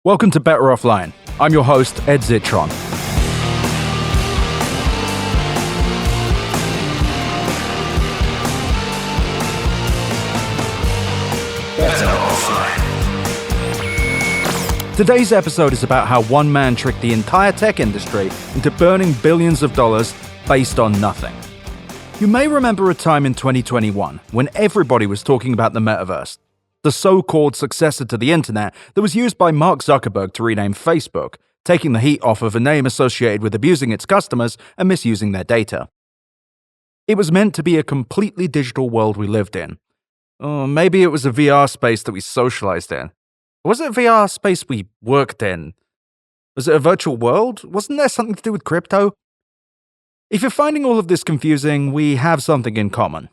Welcome to Better Offline. I'm your host, Ed Zitron. Better Offline. Today's episode is about how one man tricked the entire tech industry into burning billions of dollars based on nothing. You may remember a time in 2021 when everybody was talking about the Metaverse, the so-called successor to the internet that was used by Mark Zuckerberg to rename Facebook, taking the heat off of a name associated with abusing its customers and misusing their data. It was meant to be a completely digital world we lived in. Or maybe it was a VR space that we socialized in. Or was it a VR space we worked in? Was it a virtual world? Wasn't there something to do with crypto? If you're finding all of this confusing, we have something in common.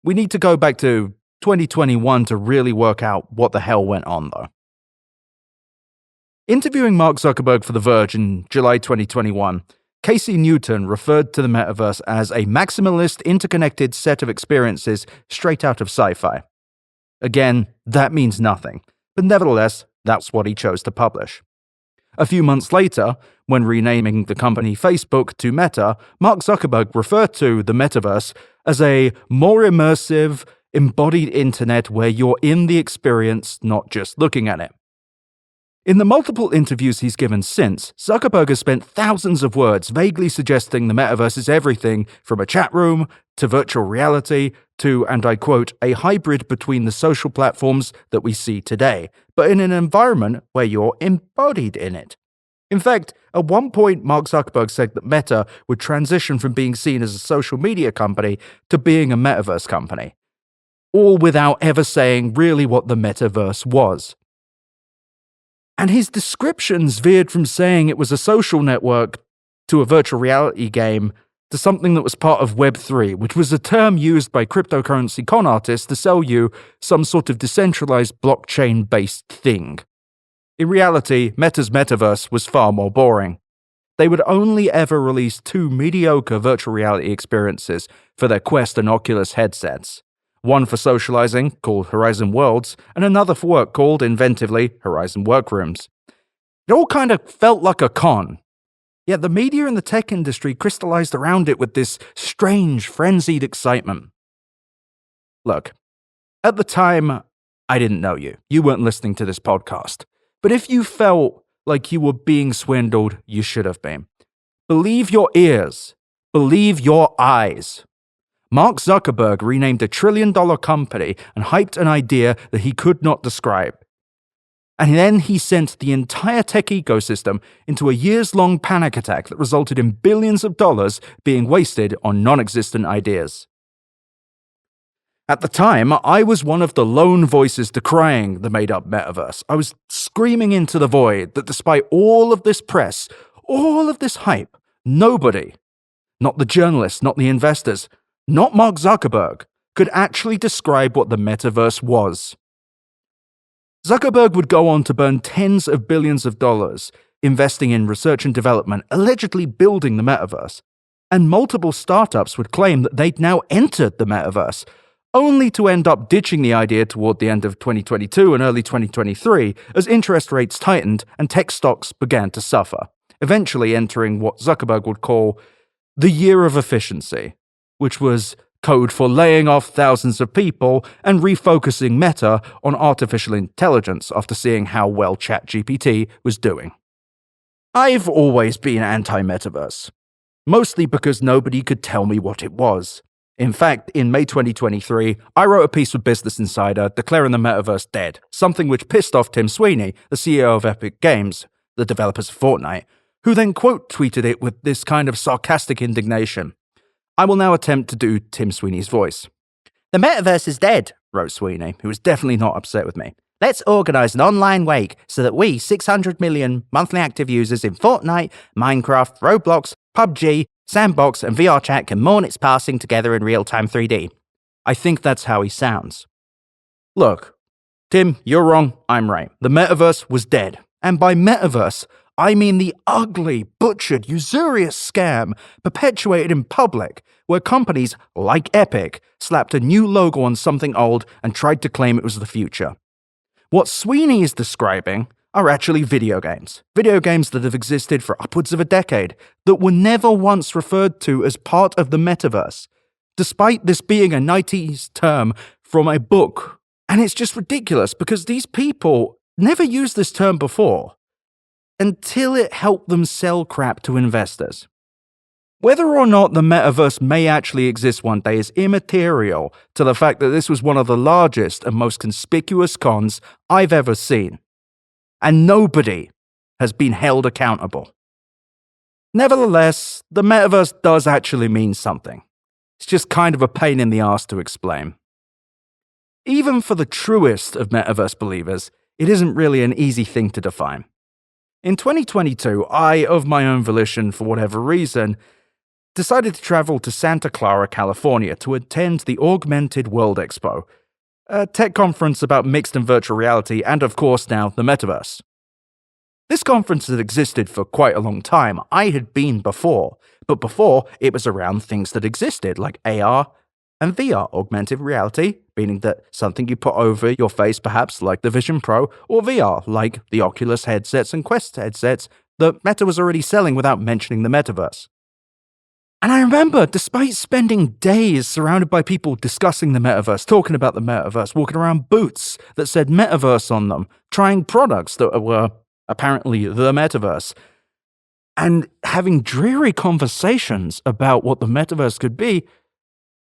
We need to go back to 2021 to really work out what the hell went on, though. Interviewing Mark Zuckerberg for The Verge in July 2021, Casey Newton referred to the Metaverse as a maximalist, interconnected set of experiences straight out of sci-fi. Again, that means nothing, but nevertheless, that's what he chose to publish. A few months later, when renaming the company Facebook to Meta, Mark Zuckerberg referred to the Metaverse as a more immersive, embodied internet where you're in the experience, not just looking at it. In the multiple interviews he's given since, Zuckerberg has spent thousands of words vaguely suggesting the Metaverse is everything from a chat room to virtual reality to, and I quote, a hybrid between the social platforms that we see today, but in an environment where you're embodied in it. In fact, at one point, Mark Zuckerberg said that Meta would transition from being seen as a social media company to being a Metaverse company, all without ever saying really what the Metaverse was. And his descriptions veered from saying it was a social network to a virtual reality game to something that was part of Web3, which was a term used by cryptocurrency con artists to sell you some sort of decentralized blockchain-based thing. In reality, Meta's Metaverse was far more boring. They would only ever release two mediocre virtual reality experiences for their Quest and Oculus headsets. One for socializing, called Horizon Worlds, and another for work called, inventively, Horizon Workrooms. It all kind of felt like a con. Yet the media and the tech industry crystallized around it with this strange, frenzied excitement. Look, at the time, I didn't know you. You weren't listening to this podcast. But if you felt like you were being swindled, you should have been. Believe your ears. Believe your eyes. Mark Zuckerberg renamed a trillion-dollar company and hyped an idea that he could not describe. And then he sent the entire tech ecosystem into a years-long panic attack that resulted in billions of dollars being wasted on non-existent ideas. At the time, I was one of the lone voices decrying the made-up Metaverse. I was screaming into the void that despite all of this press, all of this hype, nobody, not the journalists, not the investors, not Mark Zuckerberg, could actually describe what the Metaverse was. Zuckerberg would go on to burn tens of billions of dollars investing in research and development, allegedly building the Metaverse. And multiple startups would claim that they'd now entered the Metaverse, only to end up ditching the idea toward the end of 2022 and early 2023 as interest rates tightened and tech stocks began to suffer, eventually entering what Zuckerberg would call the year of efficiency, which was code for laying off thousands of people and refocusing Meta on artificial intelligence after seeing how well ChatGPT was doing. I've always been anti-metaverse, mostly because nobody could tell me what it was. In fact, in May 2023, I wrote a piece for Business Insider declaring the Metaverse dead, something which pissed off Tim Sweeney, the CEO of Epic Games, the developers of Fortnite, who then quote-tweeted it with this kind of sarcastic indignation. I will now attempt to do Tim Sweeney's voice. "The Metaverse is dead," wrote Sweeney, who was definitely not upset with me. "Let's organise an online wake so that we 600 million monthly active users in Fortnite, Minecraft, Roblox, PUBG, Sandbox and VR chat can mourn its passing together in real-time 3D. I think that's how he sounds. Look, Tim, you're wrong, I'm right. The Metaverse was dead. And by Metaverse, I mean the ugly, butchered, usurious scam perpetuated in public, where companies like Epic slapped a new logo on something old and tried to claim it was the future. What Sweeney is describing, are actually video games. Video games that have existed for upwards of a decade, that were never once referred to as part of the metaverse, despite this being a 90s term from a book. And it's just ridiculous because these people never used this term before, until it helped them sell crap to investors. Whether or not the metaverse may actually exist one day is immaterial to the fact that this was one of the largest and most conspicuous cons I've ever seen. And nobody has been held accountable. Nevertheless, the metaverse does actually mean something. It's just kind of a pain in the ass to explain. Even for the truest of metaverse believers, it isn't really an easy thing to define. In 2022, I, of my own volition for whatever reason, decided to travel to Santa Clara, California to attend the Augmented World Expo, a tech conference about mixed and virtual reality and, of course, now the metaverse. This conference had existed for quite a long time. I had been before, but before it was around things that existed like AR and VR, augmented reality, meaning that something you put over your face perhaps like the Vision Pro, or VR like the Oculus headsets and Quest headsets that Meta was already selling without mentioning the metaverse. And I remember, despite spending days surrounded by people discussing the metaverse, talking about the metaverse, walking around booths that said metaverse on them, trying products that were apparently the metaverse, and having dreary conversations about what the metaverse could be,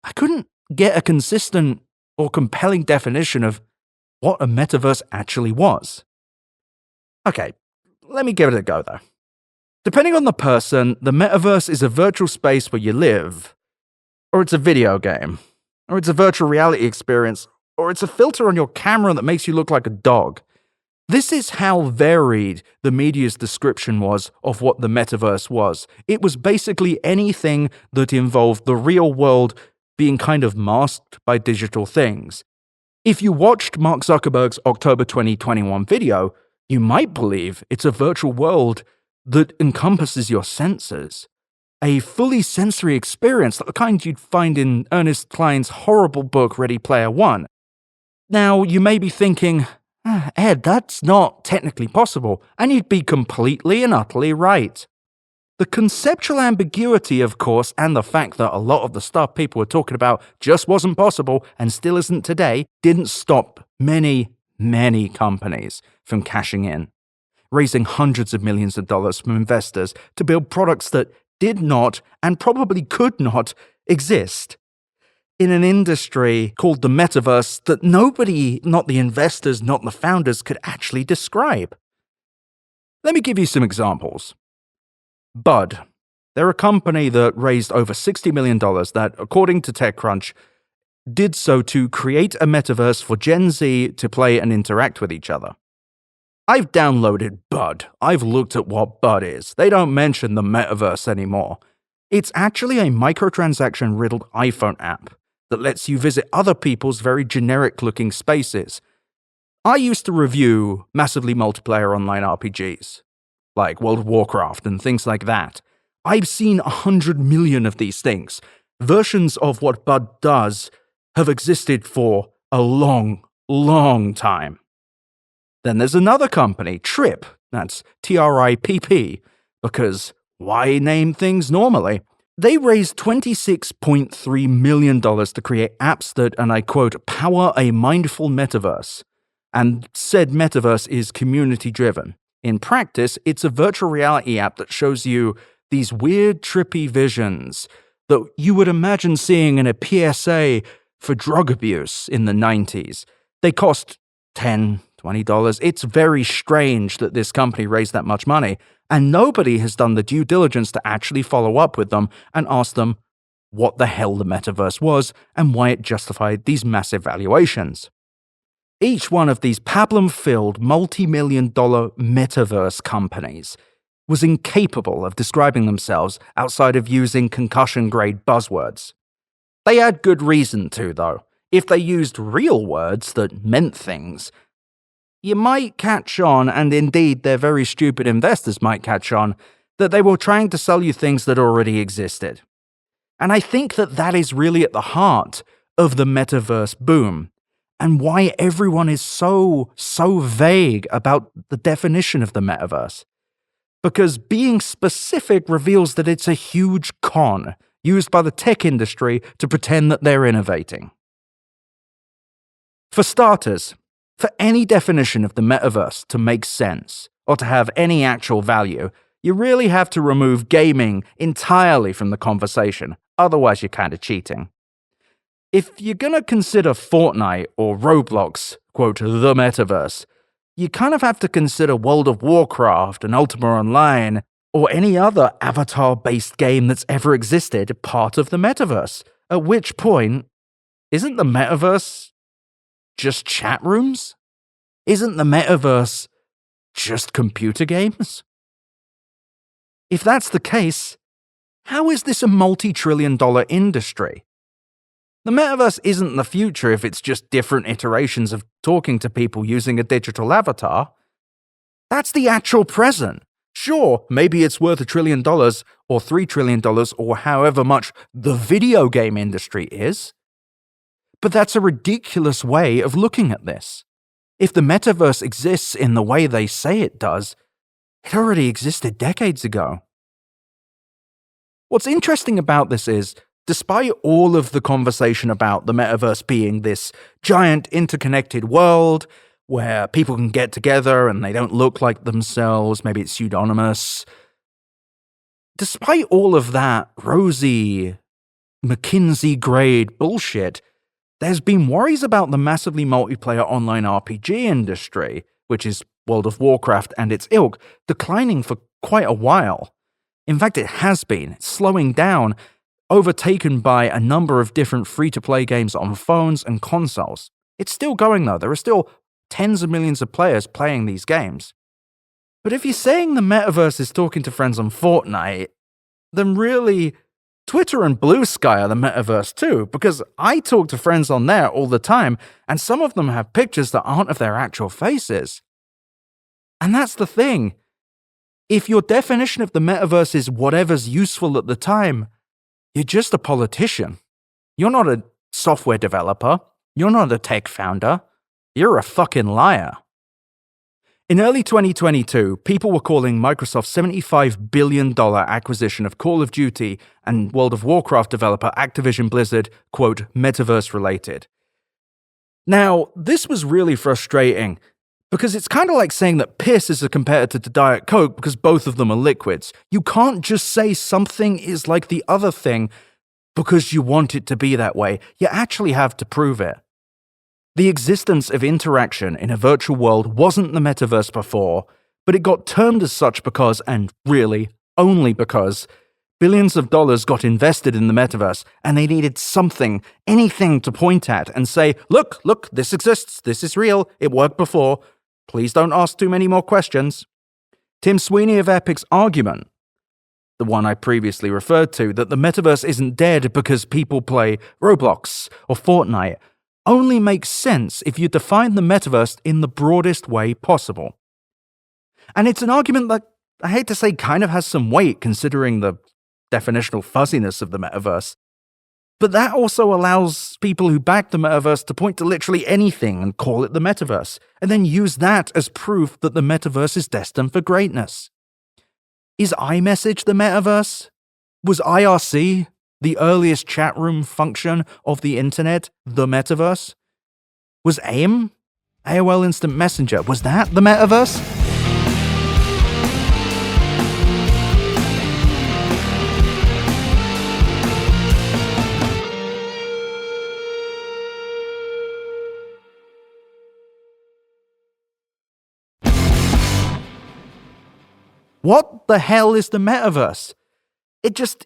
I couldn't get a consistent or compelling definition of what a metaverse actually was. Okay, let me give it a go though. Depending on the person, the metaverse is a virtual space where you live, or it's a video game, or it's a virtual reality experience, or it's a filter on your camera that makes you look like a dog. This is how varied the media's description was of what the metaverse was. It was basically anything that involved the real world being kind of masked by digital things. If you watched Mark Zuckerberg's October 2021 video, you might believe it's a virtual world that encompasses your senses. A fully sensory experience, the kind you'd find in Ernest Cline's horrible book Ready Player One. Now, you may be thinking, Ed, that's not technically possible, and you'd be completely and utterly right. The conceptual ambiguity, of course, and the fact that a lot of the stuff people were talking about just wasn't possible and still isn't today, didn't stop many, many companies from cashing in, raising hundreds of millions of dollars from investors to build products that did not and probably could not exist in an industry called the metaverse that nobody, not the investors, not the founders, could actually describe. Let me give you some examples. Bud. They're a company that raised over $60 million that, according to TechCrunch, did so to create a metaverse for Gen Z to play and interact with each other. I've downloaded Bud. I've looked at what Bud is. They don't mention the metaverse anymore. It's actually a microtransaction-riddled iPhone app that lets you visit other people's very generic-looking spaces. I used to review massively multiplayer online RPGs, like World of Warcraft and things like that. I've seen 100 million of these things. Versions of what Bud does have existed for a long, long time. Then there's another company, Trip, that's TRIPP, because why name things normally? They raised $26.3 million to create apps that, and I quote, power a mindful metaverse. And said metaverse is community-driven. In practice, it's a virtual reality app that shows you these weird, trippy visions that you would imagine seeing in a PSA for drug abuse in the 90s. They cost $10, $20. It's very strange that this company raised that much money, and nobody has done the due diligence to actually follow up with them and ask them what the hell the metaverse was and why it justified these massive valuations. Each one of these pablum-filled multi-million-dollar metaverse companies was incapable of describing themselves outside of using concussion-grade buzzwords. They had good reason to, though. If they used real words that meant things, you might catch on, and indeed their very stupid investors might catch on, that they were trying to sell you things that already existed. And I think that that is really at the heart of the metaverse boom. and why everyone is so vague about the definition of the metaverse. Because being specific reveals that it's a huge con used by the tech industry to pretend that they're innovating. For starters, for any definition of the metaverse to make sense, or to have any actual value, you really have to remove gaming entirely from the conversation, otherwise you're kind of cheating. If you're gonna consider Fortnite or Roblox, quote, the metaverse, you kind of have to consider World of Warcraft and Ultima Online, or any other avatar-based game that's ever existed part of the metaverse. At which point, isn't the metaverse just chat rooms? Isn't the metaverse just computer games? If that's the case, how is this a multi-trillion-dollar industry? The metaverse isn't the future if it's just different iterations of talking to people using a digital avatar. That's the actual present. Sure, maybe it's worth $1 trillion or $3 trillion or however much the video game industry is. But that's a ridiculous way of looking at this. If the metaverse exists in the way they say it does, it already existed decades ago. What's interesting about this is, despite all of the conversation about the metaverse being this giant interconnected world where people can get together and they don't look like themselves, maybe it's pseudonymous, despite all of that rosy, McKinsey-grade bullshit, there's been worries about the massively multiplayer online RPG industry, which is World of Warcraft and its ilk, declining for quite a while. In fact, it has been slowing down, overtaken by a number of different free-to-play games on phones and consoles. It's still going though, there are still tens of millions of players playing these games. But if you're saying the metaverse is talking to friends on Fortnite, then really, Twitter and Blue Sky are the metaverse too, because I talk to friends on there all the time, and some of them have pictures that aren't of their actual faces. And that's the thing. If your definition of the metaverse is whatever's useful at the time, you're just a politician. You're not a software developer. You're not a tech founder. You're a fucking liar. In early 2022, people were calling Microsoft's $75 billion acquisition of Call of Duty and World of Warcraft developer Activision Blizzard, quote, metaverse related. Now, this was really frustrating because it's kind of like saying that piss is a competitor to Diet Coke because both of them are liquids. You can't just say something is like the other thing because you want it to be that way. You actually have to prove it. The existence of interaction in a virtual world wasn't the metaverse before, but it got termed as such because, and really only because, billions of dollars got invested in the metaverse and they needed something, anything to point at and say, look, this exists, this is real, it worked before, please don't ask too many more questions. Tim Sweeney of Epic's argument, the one I previously referred to, that the metaverse isn't dead because people play Roblox or Fortnite, only makes sense if you define the metaverse in the broadest way possible. And it's an argument that, I hate to say, kind of has some weight considering the definitional fuzziness of the metaverse. But that also allows people who back the metaverse to point to literally anything and call it the metaverse, and then use that as proof that the metaverse is destined for greatness. Is iMessage the metaverse? Was IRC, the earliest chat room function of the internet, the metaverse? Was AIM, AOL Instant Messenger, was that the metaverse? What the hell is the metaverse? It just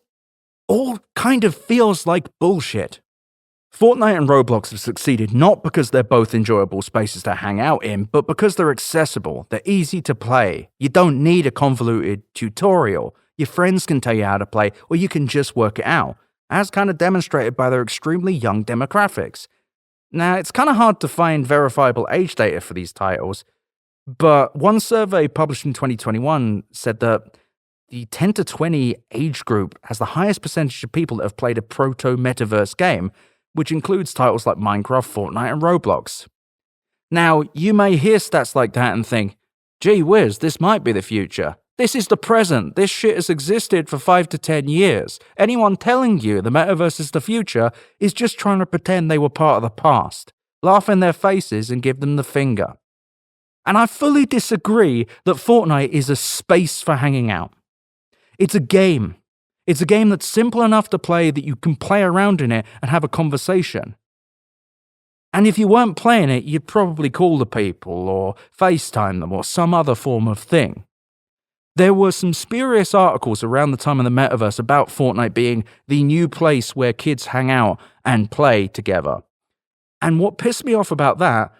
all kind of feels like bullshit. Fortnite and Roblox have succeeded not because they're both enjoyable spaces to hang out in, but because they're accessible, they're easy to play. You don't need a convoluted tutorial. Your friends can tell you how to play, or you can just work it out, as kind of demonstrated by their extremely young demographics. Now, it's kind of hard to find verifiable age data for these titles, but one survey published in 2021 said that the 10 to 20 age group has the highest percentage of people that have played a proto-metaverse game, which includes titles like Minecraft, Fortnite, and Roblox. Now, you may hear stats like that and think, gee whiz, this might be the future. This is the present. This shit has existed for 5 to 10 years. Anyone telling you the metaverse is the future is just trying to pretend they were part of the past, laugh in their faces and give them the finger. And I fully disagree that Fortnite is a space for hanging out. It's a game. It's a game that's simple enough to play that you can play around in it and have a conversation. And if you weren't playing it, you'd probably call the people or FaceTime them or some other form of thing. There were some spurious articles around the time of the metaverse about Fortnite being the new place where kids hang out and play together. And what pissed me off about that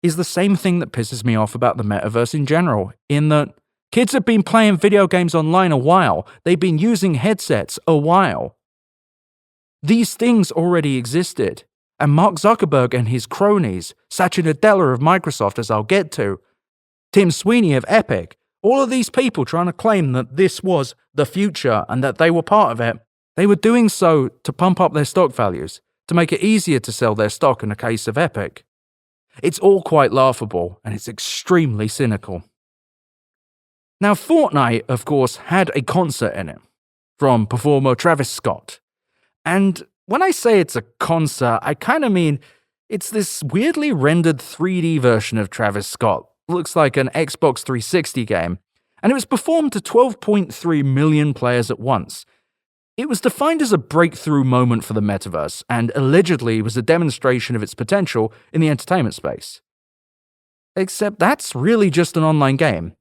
is the same thing that pisses me off about the metaverse in general, in that kids have been playing video games online a while. They've been using headsets a while. These things already existed. And Mark Zuckerberg and his cronies, Satya Nadella of Microsoft, as I'll get to, Tim Sweeney of Epic, all of these people trying to claim that this was the future and that they were part of it, they were doing so to pump up their stock values, to make it easier to sell their stock in the case of Epic. It's all quite laughable, and it's extremely cynical. Now, Fortnite, of course, had a concert in it, from performer Travis Scott. And when I say it's a concert, I kind of mean it's this weirdly rendered 3D version of Travis Scott. Looks like an Xbox 360 game. And it was performed to 12.3 million players at once. It was defined as a breakthrough moment for the metaverse, and allegedly was a demonstration of its potential in the entertainment space. Except that's really just an online game.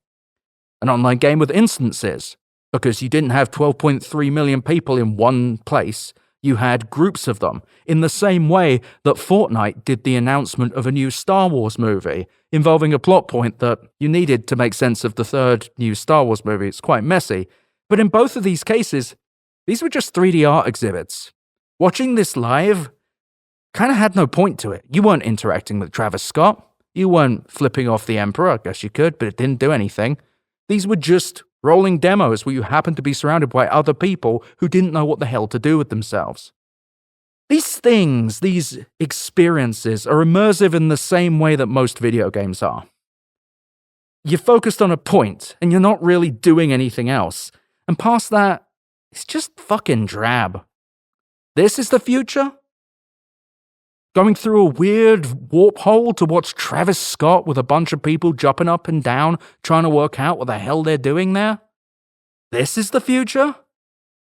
An online game with instances, because you didn't have 12.3 million people in one place. You had groups of them, in the same way that Fortnite did the announcement of a new Star Wars movie, involving a plot point that you needed to make sense of the third new Star Wars movie. It's quite messy. But in both of these cases, these were just 3D art exhibits. Watching this live kind of had no point to it. You weren't interacting with Travis Scott. You weren't flipping off the Emperor. I guess you could, but it didn't do anything. These were just rolling demos where you happened to be surrounded by other people who didn't know what the hell to do with themselves. These things, these experiences, are immersive in the same way that most video games are. You're focused on a point, and you're not really doing anything else. And past that, it's just fucking drab. This is the future? Going through a weird warp hole to watch Travis Scott with a bunch of people jumping up and down, trying to work out what the hell they're doing there? This is the future?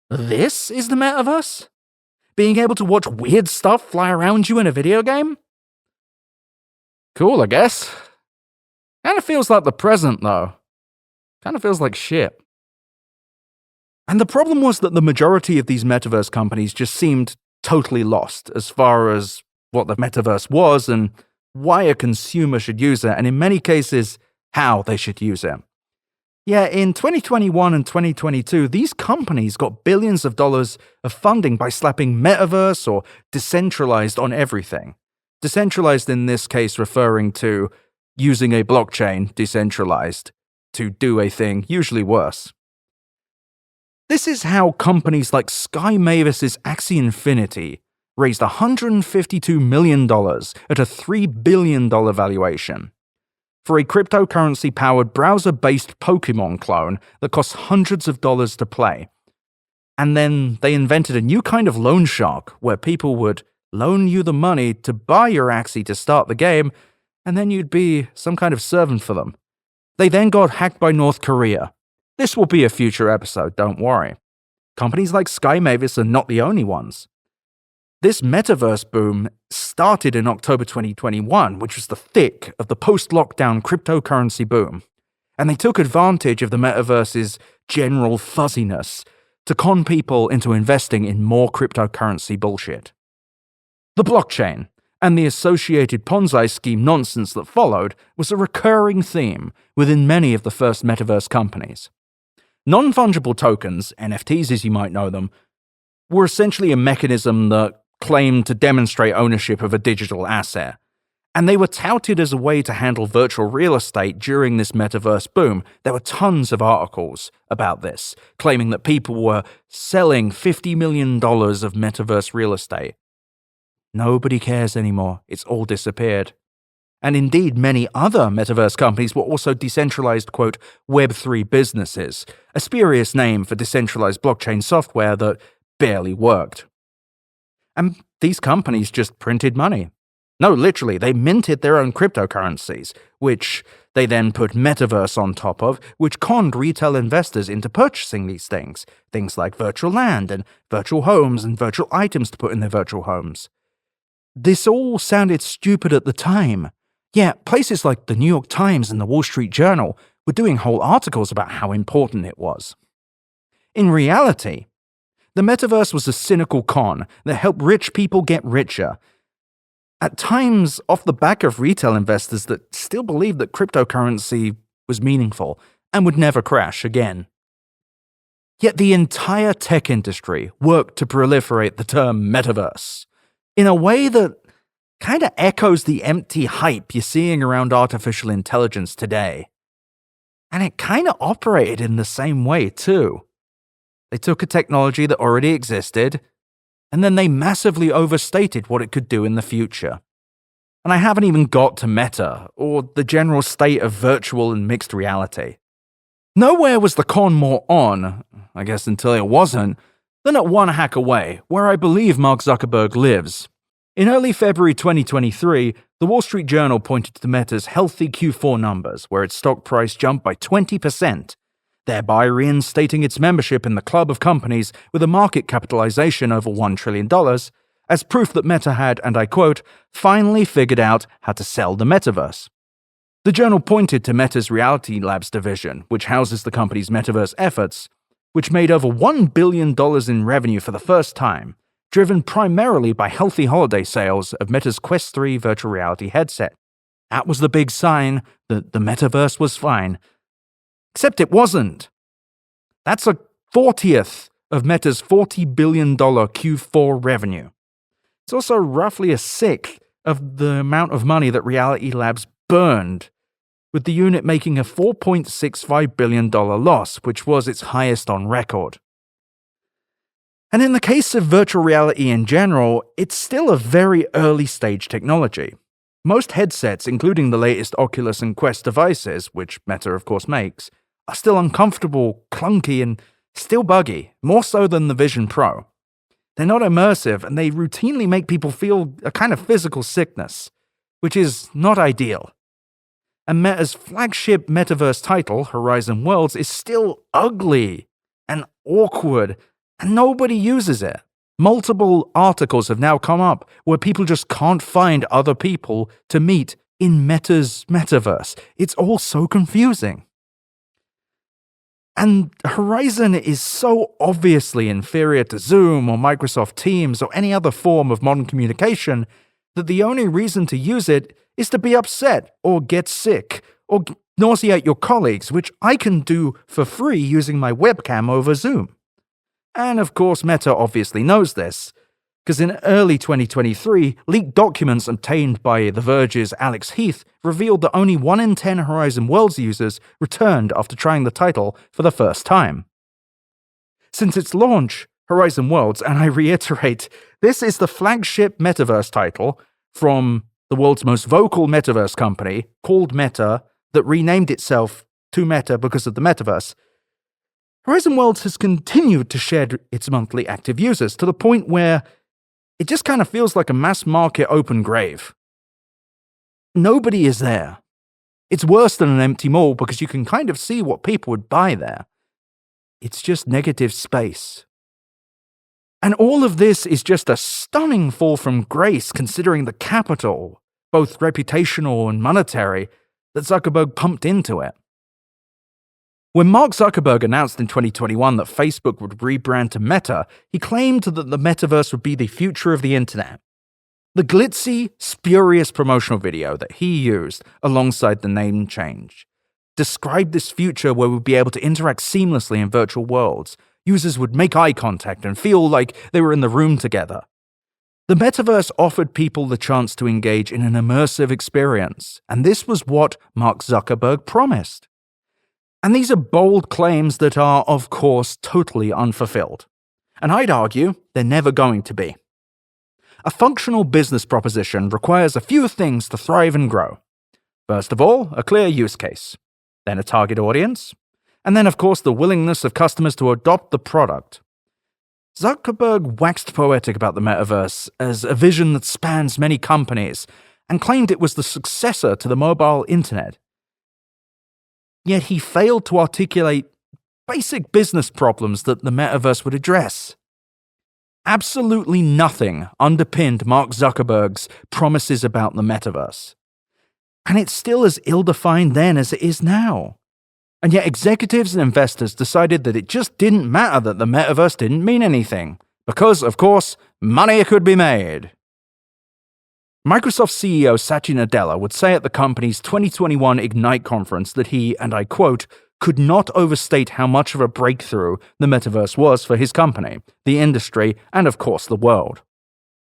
This is the metaverse? Being able to watch weird stuff fly around you in a video game? Cool, I guess. Kinda feels like the present, though. Kinda feels like shit. And the problem was that the majority of these metaverse companies just seemed totally lost as far as what the metaverse was and why a consumer should use it, and in many cases, how they should use it. Yeah, in 2021 and 2022, these companies got billions of dollars of funding by slapping metaverse or decentralized on everything. Decentralized in this case referring to using a blockchain, decentralized, to do a thing, usually worse. This is how companies like Sky Mavis's Axie Infinity raised $152 million at a $3 billion valuation for a cryptocurrency-powered browser-based Pokemon clone that costs hundreds of dollars to play. And then they invented a new kind of loan shark where people would loan you the money to buy your Axie to start the game, and then you'd be some kind of servant for them. They then got hacked by North Korea. This will be a future episode, don't worry. Companies like Sky Mavis are not the only ones. This metaverse boom started in October 2021, which was the thick of the post-lockdown cryptocurrency boom. And they took advantage of the metaverse's general fuzziness to con people into investing in more cryptocurrency bullshit. The blockchain and the associated Ponzi scheme nonsense that followed was a recurring theme within many of the first metaverse companies. Non-fungible tokens, NFTs as you might know them, were essentially a mechanism that claimed to demonstrate ownership of a digital asset, and they were touted as a way to handle virtual real estate during this metaverse boom. There were tons of articles about this, claiming that people were selling $50 million of metaverse real estate. Nobody cares anymore. It's all disappeared. And indeed, many other metaverse companies were also decentralized, quote, Web3 businesses, a spurious name for decentralized blockchain software that barely worked. And these companies just printed money. No, literally, they minted their own cryptocurrencies, which they then put Metaverse on top of, which conned retail investors into purchasing these things. Things like virtual land and virtual homes and virtual items to put in their virtual homes. This all sounded stupid at the time. Yet places like the New York Times and the Wall Street Journal were doing whole articles about how important it was. In reality, the metaverse was a cynical con that helped rich people get richer, at times off the back of retail investors that still believed that cryptocurrency was meaningful and would never crash again. Yet the entire tech industry worked to proliferate the term metaverse in a way that kind of echoes the empty hype you're seeing around artificial intelligence today. And it kind of operated in the same way, too. They took a technology that already existed, and then they massively overstated what it could do in the future. And I haven't even got to Meta, or the general state of virtual and mixed reality. Nowhere was the con more on, I guess until it wasn't, than at one hack away, where I believe Mark Zuckerberg lives. In early February 2023, the Wall Street Journal pointed to Meta's healthy Q4 numbers, where its stock price jumped by 20%, thereby reinstating its membership in the club of companies with a market capitalization over $1 trillion, as proof that Meta had, and I quote, finally figured out how to sell the metaverse. The journal pointed to Meta's Reality Labs division, which houses the company's metaverse efforts, which made over $1 billion in revenue for the first time, driven primarily by healthy holiday sales of Meta's Quest 3 virtual reality headset. That was the big sign that the metaverse was fine. Except it wasn't. That's a 40th of Meta's $40 billion Q4 revenue. It's also roughly a sixth of the amount of money that Reality Labs burned, with the unit making a $4.65 billion loss, which was its highest on record. And in the case of virtual reality in general, it's still a very early stage technology. Most headsets, including the latest Oculus and Quest devices, which Meta of course makes, are still uncomfortable, clunky, and still buggy, more so than the Vision Pro. They're not immersive, and they routinely make people feel a kind of physical sickness, which is not ideal. And Meta's flagship metaverse title, Horizon Worlds, is still ugly and awkward, and nobody uses it. Multiple articles have now come up where people just can't find other people to meet in Meta's metaverse. It's all so confusing. And Horizon is so obviously inferior to Zoom or Microsoft Teams or any other form of modern communication that the only reason to use it is to be upset or get sick or nauseate your colleagues, which I can do for free using my webcam over Zoom. And of course, Meta obviously knows this, because in early 2023, leaked documents obtained by The Verge's Alex Heath revealed that only 1 in 10 Horizon Worlds users returned after trying the title for the first time. Since its launch, Horizon Worlds, and I reiterate, this is the flagship metaverse title from the world's most vocal metaverse company, called Meta, that renamed itself to Meta because of the metaverse, Horizon Worlds has continued to shed its monthly active users to the point where it just kind of feels like a mass market open grave. Nobody is there. It's worse than an empty mall because you can kind of see what people would buy there. It's just negative space. And all of this is just a stunning fall from grace considering the capital, both reputational and monetary, that Zuckerberg pumped into it. When Mark Zuckerberg announced in 2021 that Facebook would rebrand to Meta, he claimed that the metaverse would be the future of the internet. The glitzy, spurious promotional video that he used alongside the name change described this future where we'd be able to interact seamlessly in virtual worlds. Users would make eye contact and feel like they were in the room together. The metaverse offered people the chance to engage in an immersive experience, and this was what Mark Zuckerberg promised. And these are bold claims that are, of course, totally unfulfilled. And I'd argue they're never going to be. A functional business proposition requires a few things to thrive and grow. First of all, a clear use case, then a target audience, and then, of course, the willingness of customers to adopt the product. Zuckerberg waxed poetic about the metaverse as a vision that spans many companies and claimed it was the successor to the mobile internet. Yet he failed to articulate basic business problems that the metaverse would address. Absolutely nothing underpinned Mark Zuckerberg's promises about the metaverse. And it's still as ill-defined then as it is now. And yet executives and investors decided that it just didn't matter that the metaverse didn't mean anything, because, of course, money could be made. Microsoft CEO Satya Nadella would say at the company's 2021 Ignite conference that he, and I quote, could not overstate how much of a breakthrough the metaverse was for his company, the industry, and of course the world.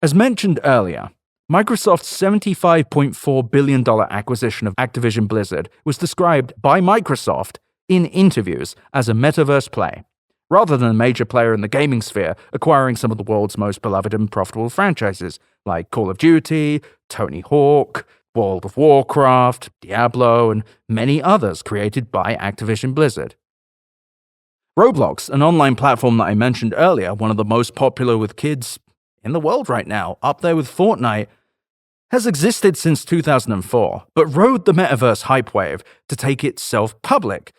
As mentioned earlier, Microsoft's $75.4 billion acquisition of Activision Blizzard was described by Microsoft in interviews as a metaverse play, rather than a major player in the gaming sphere acquiring some of the world's most beloved and profitable franchises like Call of Duty, Tony Hawk, World of Warcraft, Diablo, and many others created by Activision Blizzard. Roblox, an online platform that I mentioned earlier, one of the most popular with kids in the world right now, up there with Fortnite, has existed since 2004, but rode the metaverse hype wave to take itself public.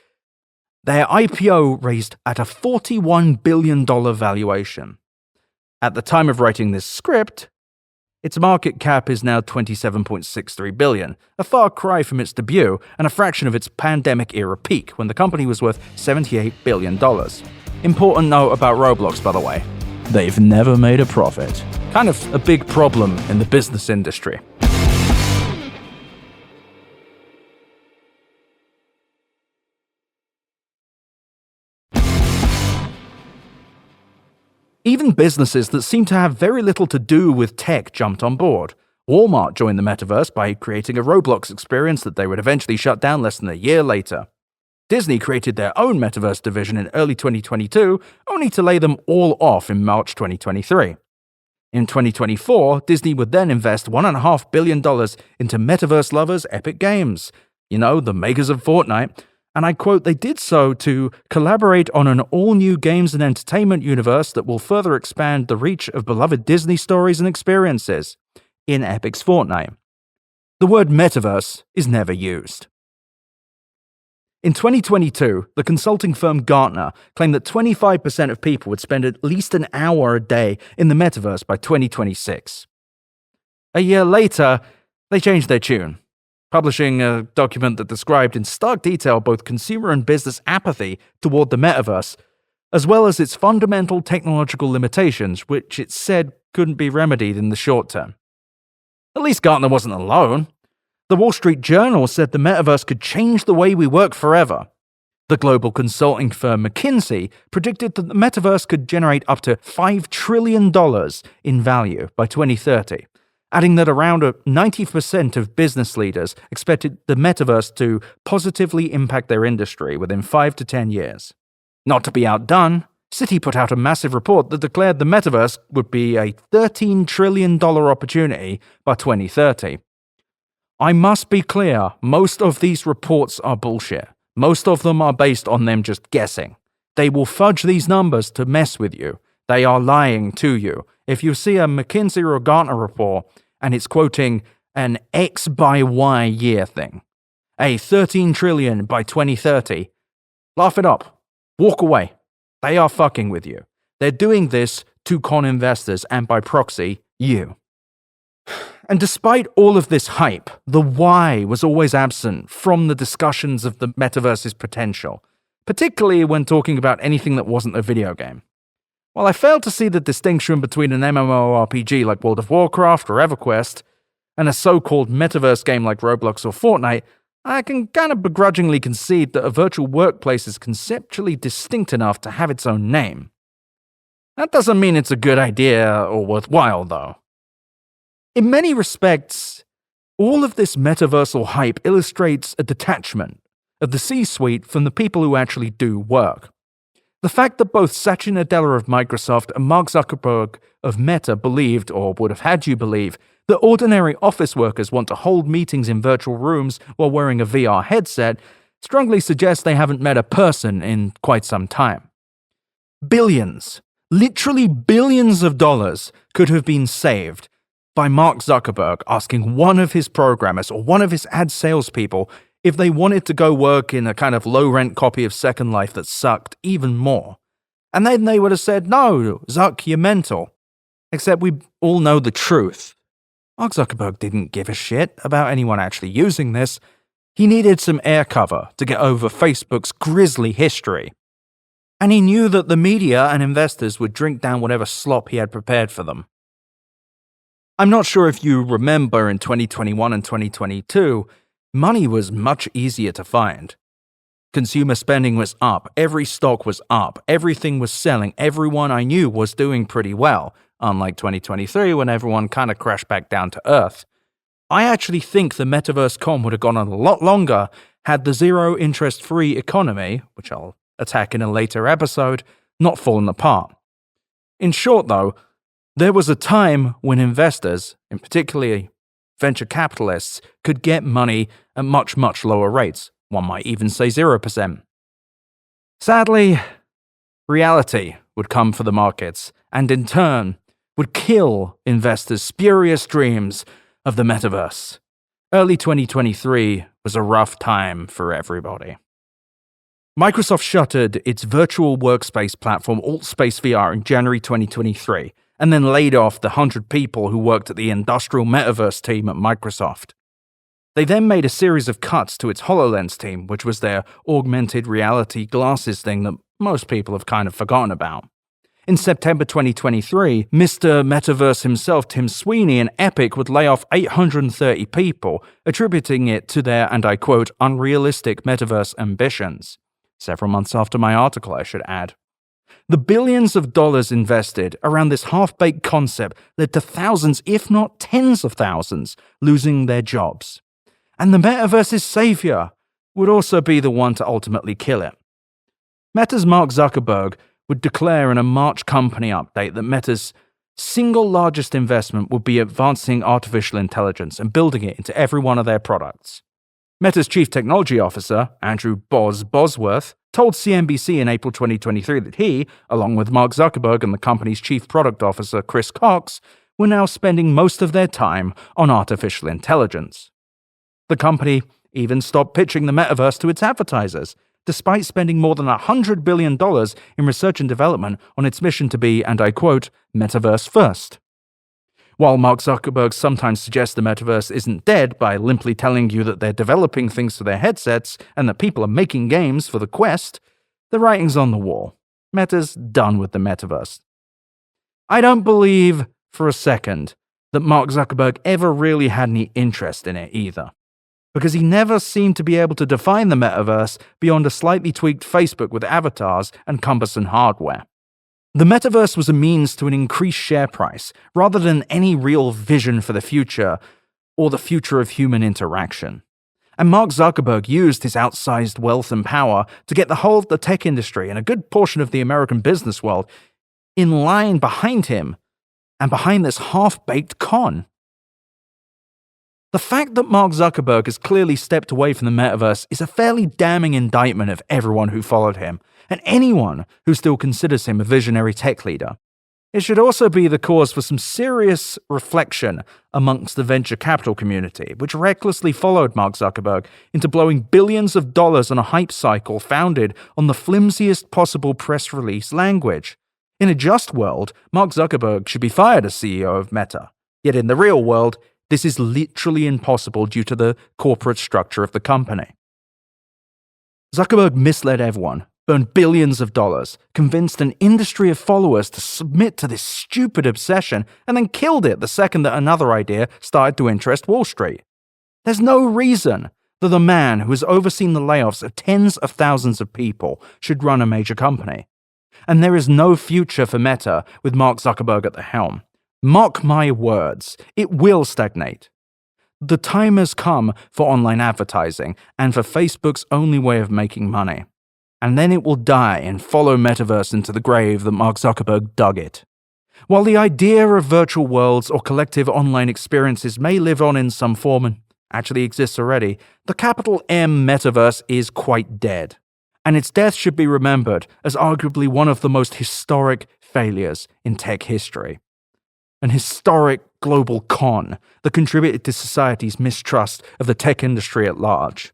Their IPO raised at a $41 billion valuation. At the time of writing this script, its market cap is now $27.63 billion, a far cry from its debut and a fraction of its pandemic-era peak when the company was worth $78 billion. Important note about Roblox, by the way. They've never made a profit. Kind of a big problem in the business industry. Even businesses that seem to have very little to do with tech jumped on board. Walmart joined the metaverse by creating a Roblox experience that they would eventually shut down less than a year later. Disney created their own metaverse division in early 2022, only to lay them all off in March 2023. In 2024, Disney would then invest $1.5 billion into metaverse lovers Epic Games, the makers of Fortnite, and I quote, they did so to collaborate on an all-new games and entertainment universe that will further expand the reach of beloved Disney stories and experiences in Epic's Fortnite. The word metaverse is never used. In 2022, the consulting firm Gartner claimed that 25% of people would spend at least an hour a day in the metaverse by 2026. A year later, they changed their tune, publishing a document that described in stark detail both consumer and business apathy toward the metaverse, as well as its fundamental technological limitations, which it said couldn't be remedied in the short term. At least Gartner wasn't alone. The Wall Street Journal said the metaverse could change the way we work forever. The global consulting firm McKinsey predicted that the metaverse could generate up to $5 trillion in value by 2030, adding that around 90% of business leaders expected the metaverse to positively impact their industry within 5 to 10 years. Not to be outdone, Citi put out a massive report that declared the metaverse would be a $13 trillion opportunity by 2030. I must be clear, most of these reports are bullshit. Most of them are based on them just guessing. They will fudge these numbers to mess with you. They are lying to you. If you see a McKinsey or Gartner report and it's quoting an X by Y year thing, a 13 trillion by 2030, laugh it up. Walk away. They are fucking with you. They're doing this to con investors and by proxy, you. And despite all of this hype, the why was always absent from the discussions of the metaverse's potential, particularly when talking about anything that wasn't a video game. While I failed to see the distinction between an MMORPG like World of Warcraft or EverQuest and a so-called metaverse game like Roblox or Fortnite, I can kind of begrudgingly concede that a virtual workplace is conceptually distinct enough to have its own name. That doesn't mean it's a good idea or worthwhile, though. In many respects, all of this metaversal hype illustrates a detachment of the C-suite from the people who actually do work. The fact that both Satya Nadella of Microsoft and Mark Zuckerberg of Meta believed, or would have had you believe, that ordinary office workers want to hold meetings in virtual rooms while wearing a VR headset strongly suggests they haven't met a person in quite some time. Billions, literally billions of dollars could have been saved by Mark Zuckerberg asking one of his programmers or one of his ad salespeople if they wanted to go work in a kind of low-rent copy of Second Life that sucked even more. And then they would have said, "No, Zuck, you're mental." Except we all know the truth. Mark Zuckerberg didn't give a shit about anyone actually using this. He needed some air cover to get over Facebook's grisly history. And he knew that the media and investors would drink down whatever slop he had prepared for them. I'm not sure if you remember in 2021 and 2022, money was much easier to find. Consumer spending was up, every stock was up, everything was selling, everyone I knew was doing pretty well, unlike 2023 when everyone kind of crashed back down to earth. I actually think the Metaverse con would have gone on a lot longer had the zero interest free economy, which I'll attack in a later episode, not fallen apart. In short though, there was a time when investors, in particularly venture capitalists, could get money at much, much lower rates. One might even say 0%. Sadly, reality would come for the markets, and in turn, would kill investors' spurious dreams of the metaverse. Early 2023 was a rough time for everybody. Microsoft shuttered its virtual workspace platform AltSpace VR in January 2023, and then laid off the 100 people who worked at the industrial metaverse team at Microsoft. They then made a series of cuts to its HoloLens team, which was their augmented reality glasses thing that most people have kind of forgotten about. In September 2023, Mr. Metaverse himself, Tim Sweeney, and Epic would lay off 830 people, attributing it to their, and I quote, unrealistic metaverse ambitions. Several months after my article, I should add. The billions of dollars invested around this half-baked concept led to thousands, if not tens of thousands, losing their jobs. And the metaverse's savior would also be the one to ultimately kill it. Meta's Mark Zuckerberg would declare in a March company update that Meta's single largest investment would be advancing artificial intelligence and building it into every one of their products. Meta's chief technology officer, Andrew Bosworth, told CNBC in April 2023 that he, along with Mark Zuckerberg and the company's chief product officer, Chris Cox, were now spending most of their time on artificial intelligence. The company even stopped pitching the metaverse to its advertisers, despite spending more than $100 billion in research and development on its mission to be, and I quote, metaverse first. While Mark Zuckerberg sometimes suggests the metaverse isn't dead by limply telling you that they're developing things for their headsets and that people are making games for the Quest, the writing's on the wall. Meta's done with the metaverse. I don't believe for a second that Mark Zuckerberg ever really had any interest in it either, because he never seemed to be able to define the metaverse beyond a slightly tweaked Facebook with avatars and cumbersome hardware. The metaverse was a means to an increased share price, rather than any real vision for the future, or the future of human interaction. And Mark Zuckerberg used his outsized wealth and power to get the whole of the tech industry and a good portion of the American business world in line behind him, and behind this half-baked con. The fact that Mark Zuckerberg has clearly stepped away from the metaverse is a fairly damning indictment of everyone who followed him, and anyone who still considers him a visionary tech leader. It should also be the cause for some serious reflection amongst the venture capital community, which recklessly followed Mark Zuckerberg into blowing billions of dollars on a hype cycle founded on the flimsiest possible press release language. In a just world, Mark Zuckerberg should be fired as CEO of Meta. Yet in the real world, this is literally impossible due to the corporate structure of the company. Zuckerberg misled everyone, burned billions of dollars, convinced an industry of followers to submit to this stupid obsession, and then killed it the second that another idea started to interest Wall Street. There's no reason that the man who has overseen the layoffs of tens of thousands of people should run a major company. And there is no future for Meta with Mark Zuckerberg at the helm. Mark my words, it will stagnate. The time has come for online advertising and for Facebook's only way of making money. and then it will die and follow Metaverse into the grave that Mark Zuckerberg dug it. While the idea of virtual worlds or collective online experiences may live on in some form and actually exists already, the capital M Metaverse is quite dead. And its death should be remembered as arguably one of the most historic failures in tech history. An historic global con that contributed to society's mistrust of the tech industry at large.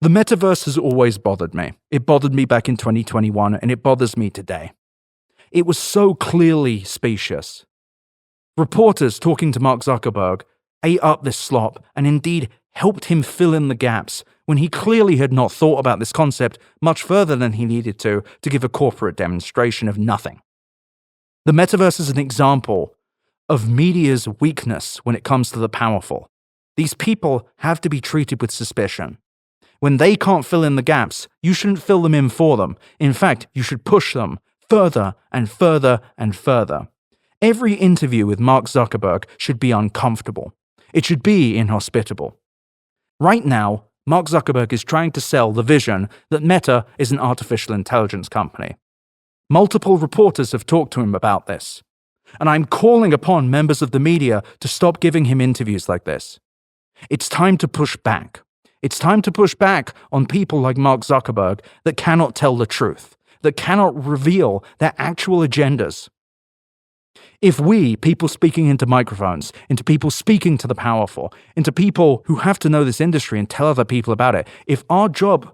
The metaverse has always bothered me. It bothered me back in 2021, and it bothers me today. It was so clearly specious. Reporters talking to Mark Zuckerberg ate up this slop and indeed helped him fill in the gaps when he clearly had not thought about this concept much further than he needed to give a corporate demonstration of nothing. The metaverse is an example of media's weakness when it comes to the powerful. These people have to be treated with suspicion. When they can't fill in the gaps, you shouldn't fill them in for them. In fact, you should push them further and further and further. Every interview with Mark Zuckerberg should be uncomfortable. It should be inhospitable. Right now, Mark Zuckerberg is trying to sell the vision that Meta is an artificial intelligence company. Multiple reporters have talked to him about this. And I'm calling upon members of the media to stop giving him interviews like this. It's time to push back. It's time to push back on people like Mark Zuckerberg that cannot tell the truth, that cannot reveal their actual agendas. If we, people speaking into microphones, into people speaking to the powerful, into people who have to know this industry and tell other people about it, if our job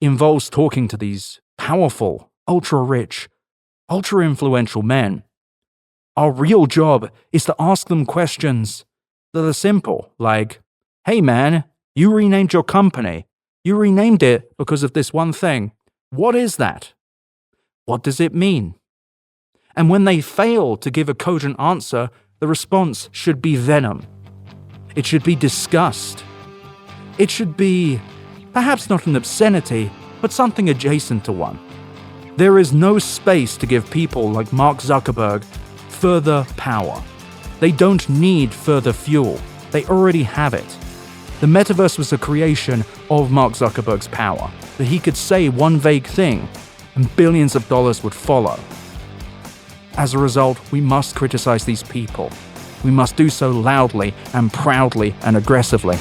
involves talking to these powerful, ultra-rich, ultra-influential men, our real job is to ask them questions that are simple, like, hey man, you renamed your company. You renamed it because of this one thing. What is that? What does it mean? And when they fail to give a cogent answer, the response should be venom. It should be disgust. It should be, perhaps not an obscenity, but something adjacent to one. There is no space to give people like Mark Zuckerberg further power. They don't need further fuel. They already have it. The metaverse was a creation of Mark Zuckerberg's power, that he could say one vague thing and billions of dollars would follow. As a result, we must criticize these people. We must do so loudly and proudly and aggressively.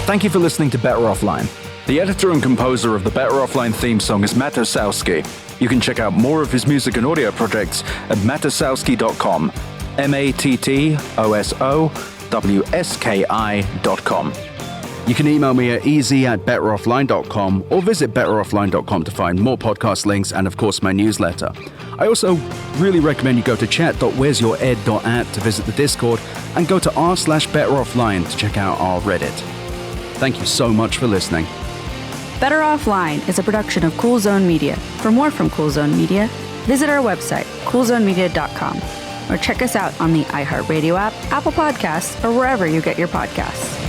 Thank you for listening to Better Offline. The editor and composer of the Better Offline theme song is Matt Osowski. You can check out more of his music and audio projects at matosowski.com, MATTOSOWSKI.com. You can email me at easy@betteroffline.com or visit betteroffline.com to find more podcast links and, of course, my newsletter. I also really recommend you go to chat.wheresyoured.at to visit the Discord and go to r/betteroffline to check out our Reddit. Thank you so much for listening. Better Offline is a production of Cool Zone Media. For more from Cool Zone Media, visit our website, coolzonemedia.com, or check us out on the iHeart Radio app, Apple Podcasts, or wherever you get your podcasts.